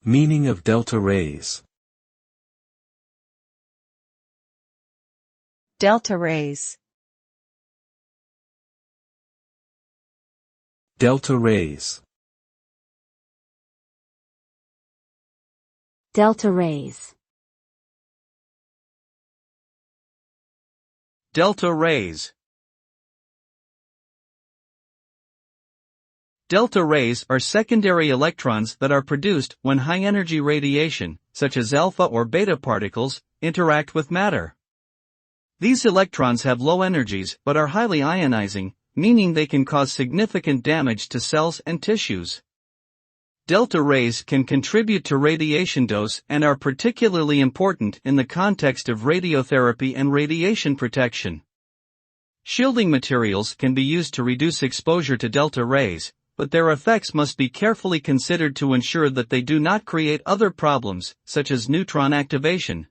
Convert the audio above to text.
Meaning of delta rays. Delta rays. Delta rays. Delta rays. Delta rays. Delta rays are secondary electrons that are produced when high-energy radiation, such as alpha or beta particles, interact with matter. These electrons have low energies but are highly ionizing, meaning they can cause significant damage to cells and tissues. Delta rays can contribute to radiation dose and are particularly important in the context of radiotherapy and radiation protection. Shielding materials can be used to reduce exposure to delta rays, but their effects must be carefully considered to ensure that they do not create other problems, such as neutron activation.